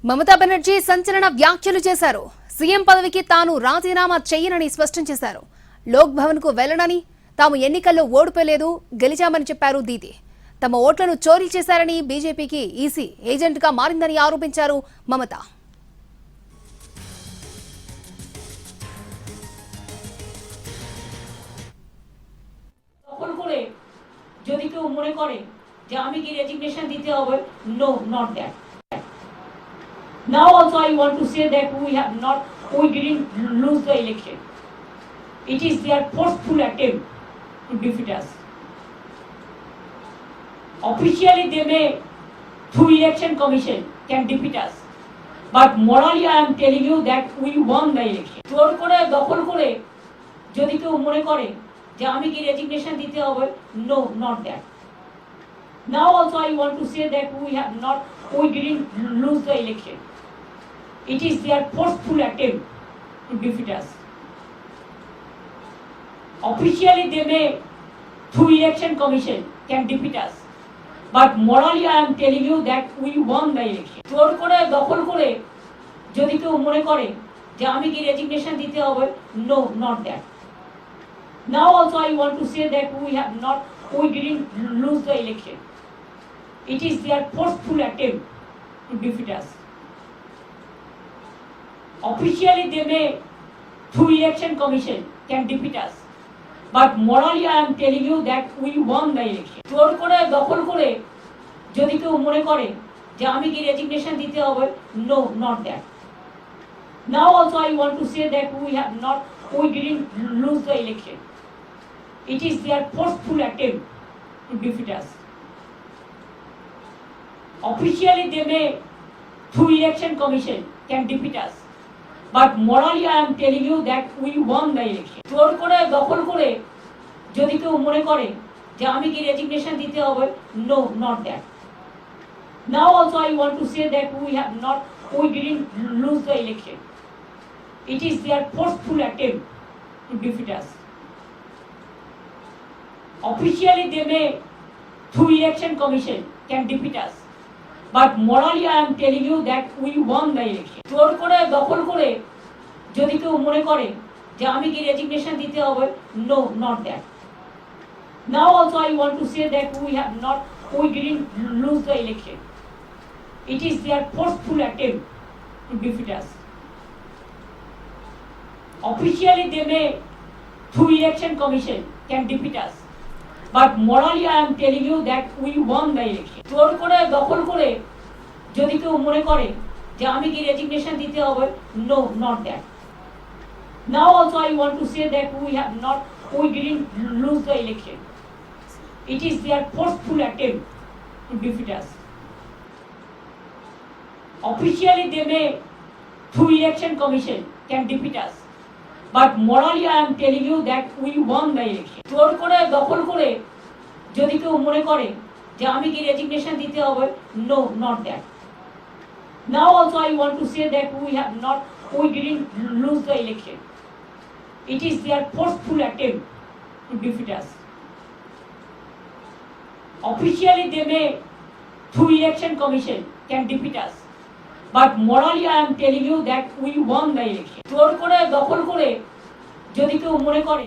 మమతా బెనర్జీ సంచలన వ్యాఖ్యలు చేశారు. సీఎం పదవికి తాను రాజీనామా చేయనని స్పష్టం చేశారు. లోక్ భవన్ కు వెళ్లనని, తాము ఎన్నికల్లో ఓడిపోలేదు, గెలిచామని చెప్పారు దీది. తమ ఓట్లను చోరీ చేశారని, బీజేపీకి ఈసీ ఏజెంట్ గా మారిందని ఆరోపించారు మమత. যদি কেউ মনে করে যে আমি কি রেজিগনেশন দিতে হবে, no, not that. Now also I want to say that we didn't lose the election. It is their forceful attempt to defeat us. Officially they may, through election commission, can defeat us. But morally I am telling you that we won the election. জোর করে দখল করে যদি কেউ মনে করে যে আমি কি রেজিগনেশন দিতে হবে, no, not that. Now also I want to say that we didn't lose the election. It is their forceful attempt to defeat us. Officially they may, through election commission, can defeat us. But morally I am telling you that we won the election. জোর করে দখল করে যদি কেউ মনে করে যে আমি কি রেজিগনেশন দিতে হবে, no, not that. Now also I want to say that we didn't lose the election. It is their forceful attempt to defeat us. Officially they may, through election commission, can defeat us. But morally I am telling you that we won the election. জোর করে দখল করে যদি কেউ মনে করে যে আমি কি রেজিগনেশন দিতে হবে, no, not that. Now also I want to say that we didn't lose the election. It is their forceful attempt to defeat us. Officially they may, through election commission, can defeat us. But morally I am telling you that we won the election. জোর করে দখল করে যদি কেউ মনে করে যে আমি কি রেজিগনেশন দিতে হবে, no, not that. Now also I want to say that we didn't lose the election. It is their forceful attempt to defeat us. Officially they may, through election commission, can defeat us. But morally I am telling you that we won the election. জোর করে দখল করে যদি কেউ মনে করে যে আমি কি রেজিগনেশন দিতে হবে, no, not that. Now also I want to say that we didn't lose the election. It is their forceful attempt to defeat us. Officially they may, through election commission, can defeat us. But morally I am telling you that we won the election. জোর করে দখল করে যদি কেউ মনে করে যে আমি কি রেজিগনেশন দিতে হবে, no, not that. Now also I want to say that we didn't lose the election. It is their forceful attempt to defeat us. Officially they may, through election commission, can defeat us. But morally I am telling you that we won the election. জোর করে দখল করে যদি কেউ মনে করে যে আমি কি রেজিগনেশন দিতে হবে, no, not that. Now also I want to say that we didn't lose the election. It is their forceful attempt to defeat us. Officially they may, through election commission, can defeat us. But morally I am telling you that we won the election. জোর করে দখল করে যদি কেউ মনে করে